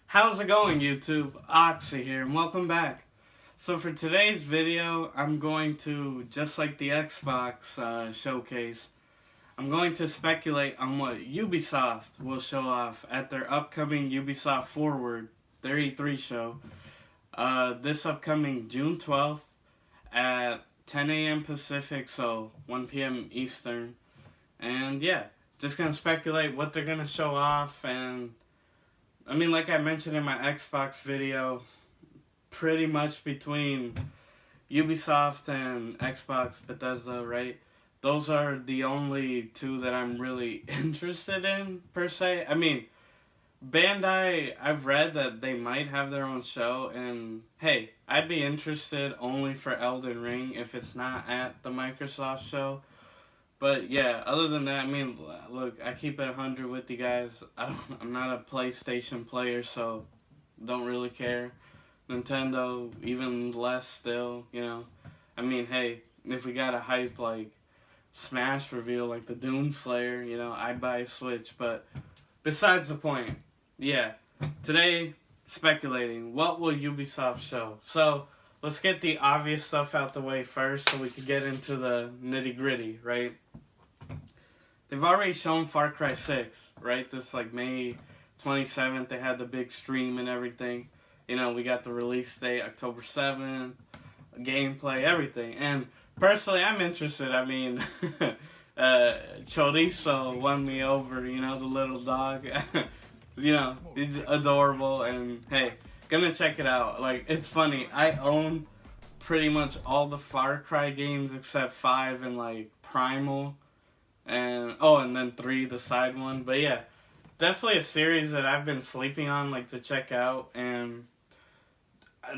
How's it going, YouTube? Oxy here, and welcome back. So for today's video, I'm going to, just like the Xbox showcase, I'm going to speculate on what Ubisoft will show off at their upcoming Ubisoft Forward, their E3 show, this upcoming June 12th at 10 a.m. Pacific, so 1 p.m. Eastern. And yeah, just going to speculate what they're going to show off. And I mean, like I mentioned in my Xbox video, pretty much between Ubisoft and Xbox Bethesda, right? Those are the only two that I'm really interested in, per se. I mean, Bandai, I've read that they might have their own show, and hey, I'd be interested only for Elden Ring if it's not at the Microsoft show. But yeah, other than that, I mean, look, I keep it 100 with you guys. I'm not a PlayStation player, so don't really care. Nintendo, even less still, you know. I mean, hey, if we got a hype like Smash reveal, like the Doomslayer, you know, I'd buy a Switch. But besides the point, yeah, today, speculating, what will Ubisoft show? So, let's get the obvious stuff out the way first so we can get into the nitty-gritty, right? They've already shown Far Cry 6, right? This, like, May 27th, they had the big stream and everything. You know, we got the release date, October 7th, gameplay, everything. And personally, I'm interested. I mean, Chorizo won me over, you know, the little dog. You know, he's adorable, and hey, gonna check it out. Like, it's funny, I own pretty much all the Far Cry games except 5 and, like, Primal. And then 3, the side one. But yeah, definitely a series that I've been sleeping on, like, to check out. And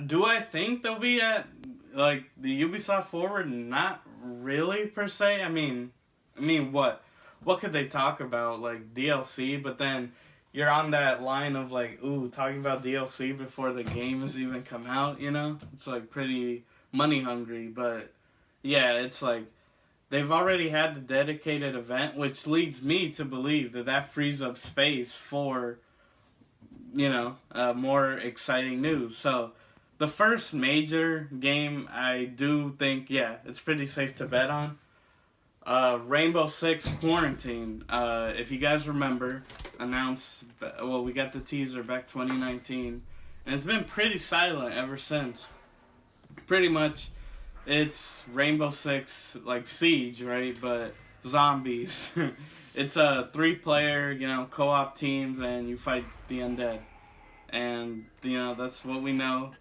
do I think they'll be at, like, the Ubisoft Forward? Not really, per se. I mean, what? What could they talk about? Like, DLC, but then you're on that line of, like, ooh, talking about DLC before the game has even come out, you know? It's, like, pretty money hungry, but yeah, it's like, they've already had the dedicated event, which leads me to believe that that frees up space for, you know, more exciting news. So, the first major game I do think, yeah, it's pretty safe to bet on. Rainbow Six Quarantine. If you guys remember, announced, well, we got the teaser back 2019, and it's been pretty silent ever since. Pretty much, it's Rainbow Six, like Siege, right? But zombies. It's a 3-player, you know, co-op teams, and you fight the undead. And, you know, that's what we know.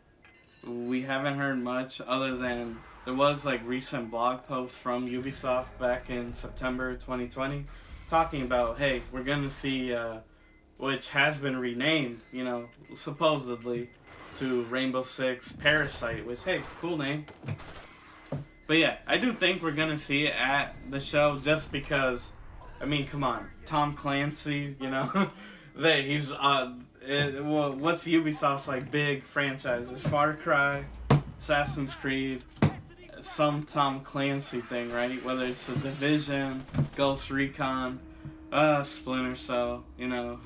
We haven't heard much other than there was, like, recent blog posts from Ubisoft back in September 2020 talking about, hey, we're going to see, which has been renamed, you know, supposedly to Rainbow Six Parasite, which, hey, cool name. But yeah, I do think we're going to see it at the show just because, I mean, come on, Tom Clancy, you know, he's, what's Ubisoft's, like, big franchises? Far Cry, Assassin's Creed, some Tom Clancy thing, right? Whether it's The Division, Ghost Recon, Splinter Cell, you know,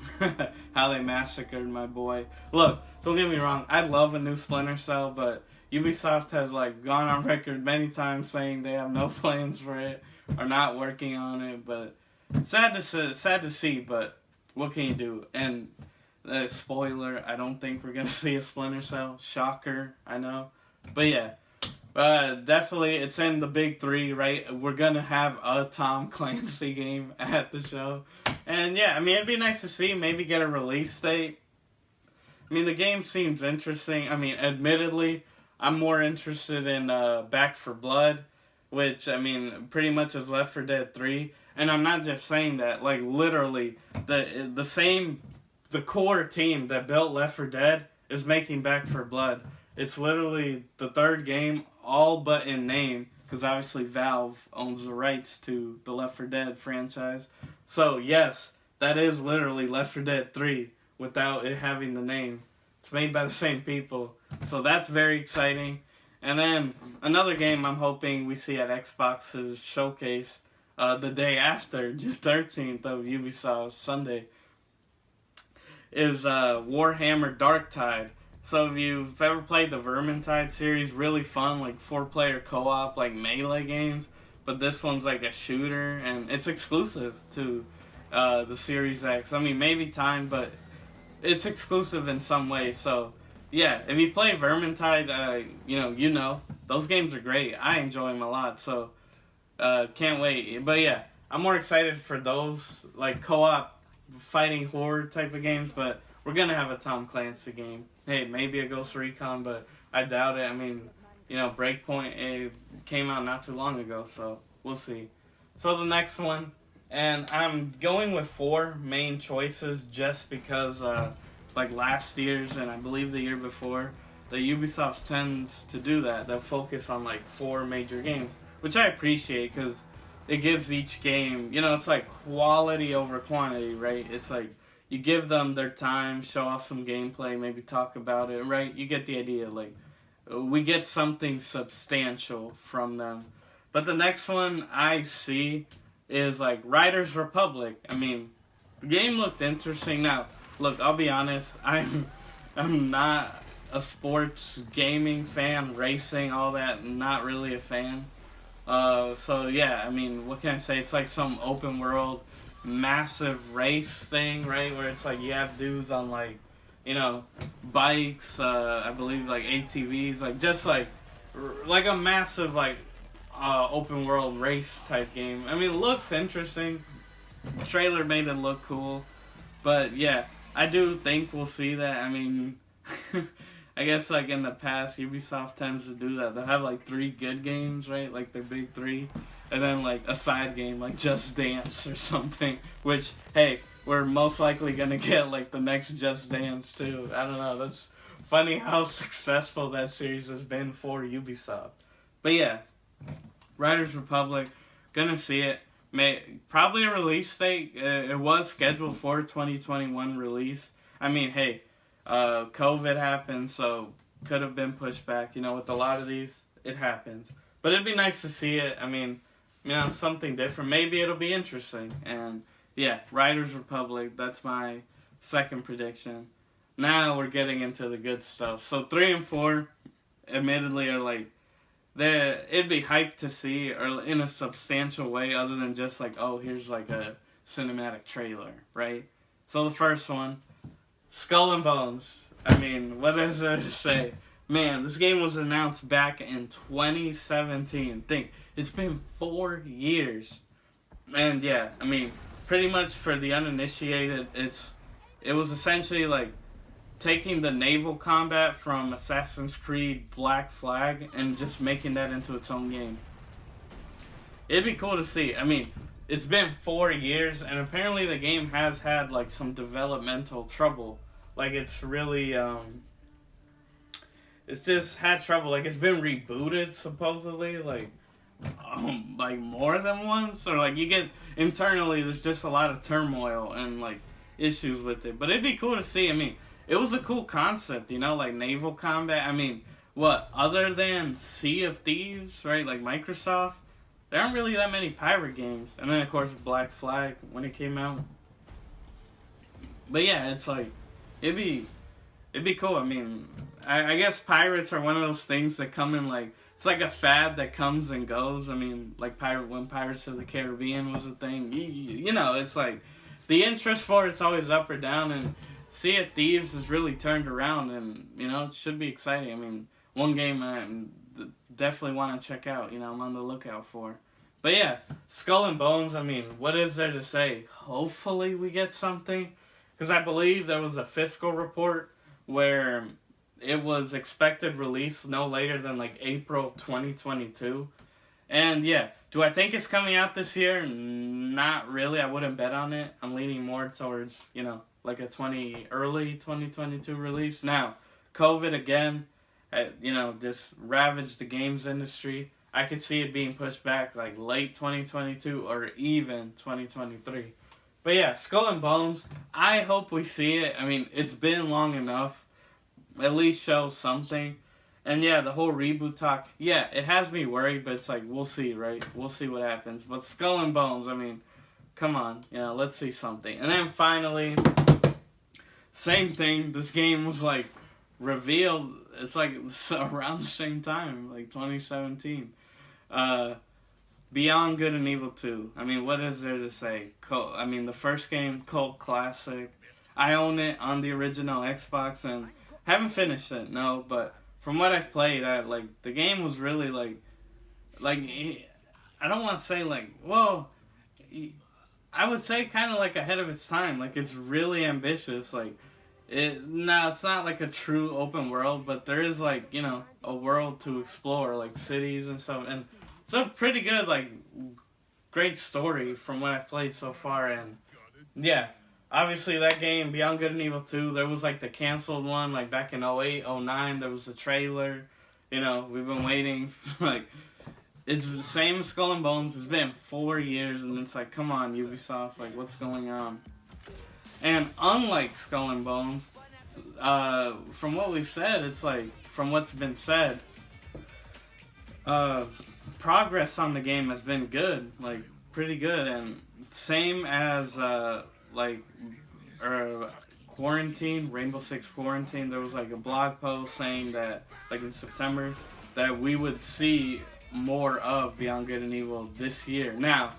how they massacred my boy. Look, don't get me wrong, I love a new Splinter Cell, but Ubisoft has, like, gone on record many times saying they have no plans for it, or not working on it, but sad to see, but what can you do? And, spoiler, I don't think we're gonna see a Splinter Cell. Shocker, I know. But yeah, definitely, it's in the big 3, right? We're gonna have a Tom Clancy game at the show. And yeah, I mean, it'd be nice to see, maybe get a release date. I mean, the game seems interesting. I mean, admittedly, I'm more interested in Back 4 Blood, which, I mean, pretty much is Left 4 Dead 3. And I'm not just saying that, like, literally, the core team that built Left 4 Dead is making Back 4 Blood. It's literally the 3rd game, all but in name, because obviously Valve owns the rights to the Left 4 Dead franchise. So yes, that is literally Left 4 Dead 3 without it having the name. It's made by the same people. So that's very exciting. And then another game I'm hoping we see at Xbox's showcase the day after, June 13th of Ubisoft Sunday, is Warhammer Darktide. So if you've ever played the Vermintide series, really fun, like 4-player co-op, like melee games. But this one's like a shooter, and it's exclusive to the Series X. I mean, maybe time, but it's exclusive in some way. So yeah, if you play Vermintide, you know those games are great. I enjoy them a lot. So can't wait. But yeah, I'm more excited for those like co-op fighting horror type of games. But we're gonna have a Tom Clancy game. Hey, maybe a Ghost Recon, but I doubt it. I mean, Breakpoint came out not too long ago, so we'll see. So the next one, and I'm going with 4 main choices just because, like last year's and I believe the year before, the Ubisoft tends to do that. They'll focus on like 4 major games, which I appreciate because it gives each game, it's like quality over quantity, right? It's like you give them their time, show off some gameplay, maybe talk about it, right? You get the idea, like we get something substantial from them. But the next one I see is like Riders Republic. I mean, the game looked interesting. Now, look, I'll be honest, I'm not a sports gaming fan, racing, all that, not really a fan. So yeah, I mean, what can I say? It's like some open world, massive race thing, right? Where it's like you have dudes on like, bikes, I believe like ATVs, like just like a massive like open world race type game. I mean, it looks interesting. The trailer made it look cool, but yeah, I do think we'll see that. I mean, I guess like in the past, Ubisoft tends to do that. They'll have like 3 good games, right? Like their big 3, and then like a side game like Just Dance or something. Which, hey, we're most likely gonna get like the next Just Dance too. I don't know. That's funny how successful that series has been for Ubisoft. But yeah, Riders Republic, gonna see it. Probably a release date. It was scheduled for 2021 release. I mean, hey, COVID happened, so could have been pushed back. With a lot of these, it happens. But it'd be nice to see it. I mean, something different. Maybe it'll be interesting. And yeah, Riders Republic, that's my second prediction. Now we're getting into the good stuff. So 3 and 4, admittedly, are like, it'd be hyped to see, or in a substantial way, other than just like, oh, here's like a cinematic trailer, right? So the first one, Skull and Bones. I mean, what is there to say? Man, this game was announced back in 2017. Think, it's been 4 years. And yeah, I mean, pretty much for the uninitiated, it was essentially like taking the naval combat from Assassin's Creed Black Flag and just making that into its own game. It'd be cool to see. I mean, it's been 4 years, and apparently the game has had like some developmental trouble. Like it's really, it's just had trouble. Like it's been rebooted supposedly, like more than once, or like you get internally. There's just a lot of turmoil and like issues with it. But it'd be cool to see. I mean, it was a cool concept, like naval combat. I mean, what, other than Sea of Thieves, right? Like Microsoft, there aren't really that many pirate games. And then, of course, Black Flag when it came out. But yeah, it's like, it'd be cool. I mean, I guess pirates are one of those things that come in like, it's like a fad that comes and goes. I mean, like when Pirates of the Caribbean was a thing, it's like, the interest for it's always up or down, and Sea of Thieves has really turned around, and, it should be exciting. I mean, one game I definitely want to check out, I'm on the lookout for. But yeah, Skull and Bones, I mean, what is there to say? Hopefully we get something, because I believe there was a fiscal report where it was expected release no later than like April 2022. And yeah, do I think it's coming out this year? Not really. I wouldn't bet on it. I'm leaning more towards, like a early 2022 release. Now, COVID again, just ravaged the games industry. I could see it being pushed back like late 2022 or even 2023. But yeah, Skull and Bones, I hope we see it. I mean, it's been long enough. At least show something. And yeah, the whole reboot talk, yeah, it has me worried, but it's like, we'll see, right? We'll see what happens. But Skull and Bones, I mean, come on, let's see something. And then finally, same thing. This game was like revealed. It's like around the same time, like 2017. Beyond Good and Evil 2. I mean, what is there to say? The first game, cult classic. I own it on the original Xbox and haven't finished it, no, but from what I've played, the game was really I don't want to say I would say kind of like ahead of its time. Like, it's really ambitious. It's not like a true open world, but there is a world to explore, like cities and stuff, and it's a pretty good, great story from what I've played so far. And yeah, obviously that game, Beyond Good and Evil 2, there was the canceled one, back in 08, 09, there was the trailer. We've been waiting, it's the same as Skull and Bones. It's been 4 years, and it's come on, Ubisoft, what's going on? And unlike Skull and Bones, from what we've said, it's from what's been said, progress on the game has been good, pretty good, and same as Quarantine, Rainbow Six Quarantine. There was a blog post saying that in September that we would see more of Beyond Good and Evil this year. Now,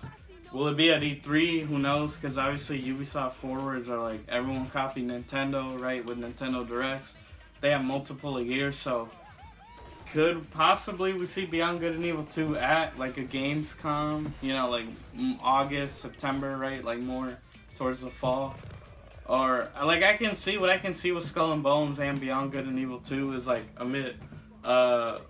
will it be at E3? Who knows? Because obviously Ubisoft forwards are everyone copying Nintendo, right? With Nintendo Directs, they have multiple a year, so could possibly we see Beyond Good and Evil 2 at a Gamescom, August, September, right? More towards the fall. Or I can see with Skull and Bones and Beyond Good and Evil 2 is a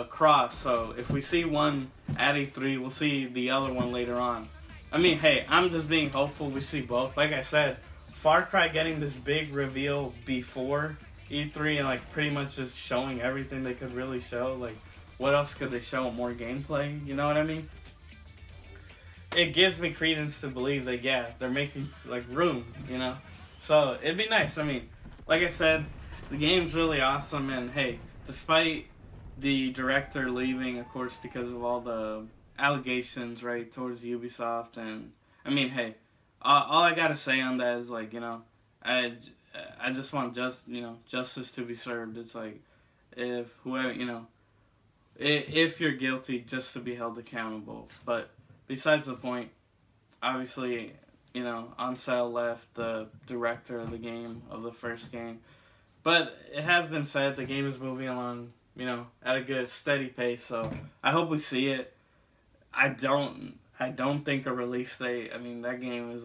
cross. So if we see one at E3, we'll see the other one later on. I mean, hey, I'm just being hopeful we see both. Like I said, Far Cry getting this big reveal before E3 and pretty much just showing everything they could really show. What else could they show? More gameplay? You know what I mean? It gives me credence to believe that, yeah, they're making room, So it'd be nice. I mean, like I said, the game's really awesome, and hey, despite the director leaving, of course, because of all the allegations, right, towards Ubisoft, and I mean, hey, all I gotta say on that is I just want justice to be served. It's if whoever, if you're guilty, just to be held accountable. But besides the point, obviously, Ansel left, the director of the game, of the first game. But it has been said the game is moving along, at a good, steady pace. So I hope we see it. I don't think a release date. I mean, that game is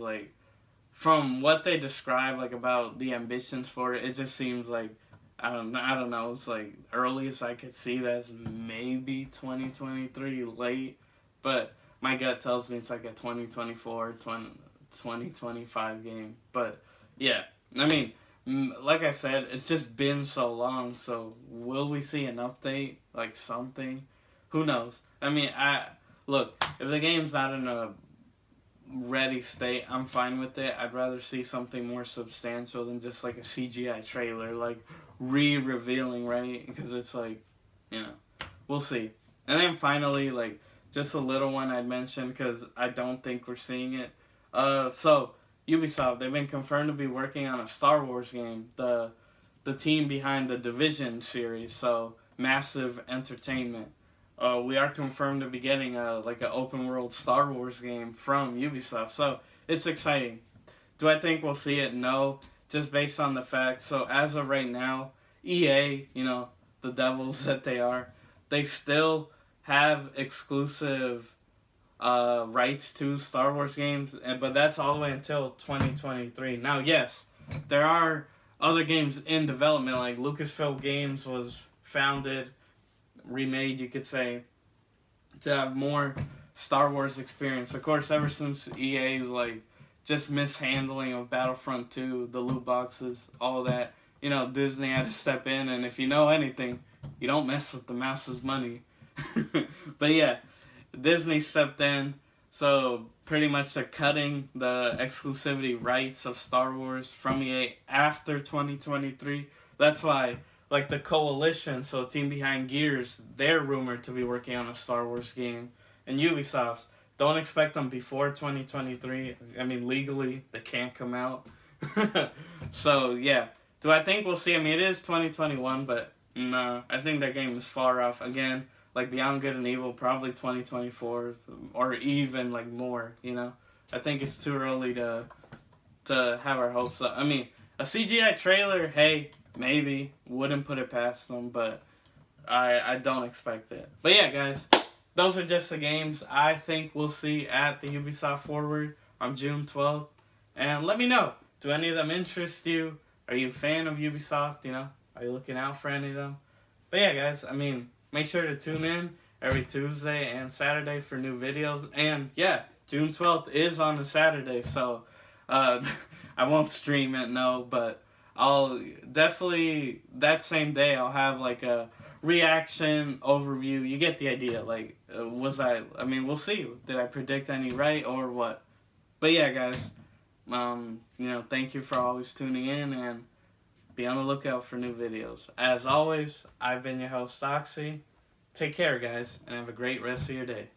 from what they describe, about the ambitions for it, it just seems I don't know. It's earliest I could see that's maybe 2023 late, but my gut tells me it's a 2024, 2025 game. But yeah, I mean, like I said, it's just been so long. So will we see an update, something? Who knows? I mean, look, if the game's not in a ready state, I'm fine with it. I'd rather see something more substantial than just a CGI trailer, re-revealing, right? Because it's we'll see. And then finally, just a little one I'd mention because I don't think we're seeing it. So Ubisoft, they've been confirmed to be working on a Star Wars game. The team behind the Division series, so Massive Entertainment. We are confirmed to be getting an open world Star Wars game from Ubisoft, so it's exciting. Do I think we'll see it? No, just based on the fact. So as of right now, EA, the devils that they are, they still have exclusive rights to Star Wars games, but that's all the way until 2023. Now, yes, there are other games in development, Lucasfilm Games was founded, remade, you could say, to have more Star Wars experience. Of course, ever since EA's just mishandling of Battlefront 2, the loot boxes, all that, Disney had to step in, and if you know anything, you don't mess with the masses' money. But yeah, Disney stepped in, so pretty much they're cutting the exclusivity rights of Star Wars from EA after 2023. That's why the Coalition, so the team behind Gears, they're rumored to be working on a Star Wars game. And Ubisoft, don't expect them before 2023. I mean, legally, they can't come out. So, yeah. Do I think we'll see? I mean, it is 2021, but no, I think that game is far off. Again, like Beyond Good and Evil, probably 2024, or even like more, you know? I think it's too early to have our hopes up. I mean, a CGI trailer, hey, maybe, wouldn't put it past them, but I don't expect it. But yeah, guys, those are just the games I think we'll see at the Ubisoft Forward on June 12th. And let me know, do any of them interest you? Are you a fan of Ubisoft, you know? Are you looking out for any of them? But yeah, guys, I mean, make sure to tune in every Tuesday and Saturday for new videos. And yeah, June 12th is on a Saturday, so I won't stream it, no, but I'll definitely, that same day, I'll have like a reaction overview. You get the idea. Like, I mean, we'll see. Did I predict any right or what? But yeah, guys, you know, thank you for always tuning in and be on the lookout for new videos. As always, I've been your host, Oxy. Take care, guys, and have a great rest of your day.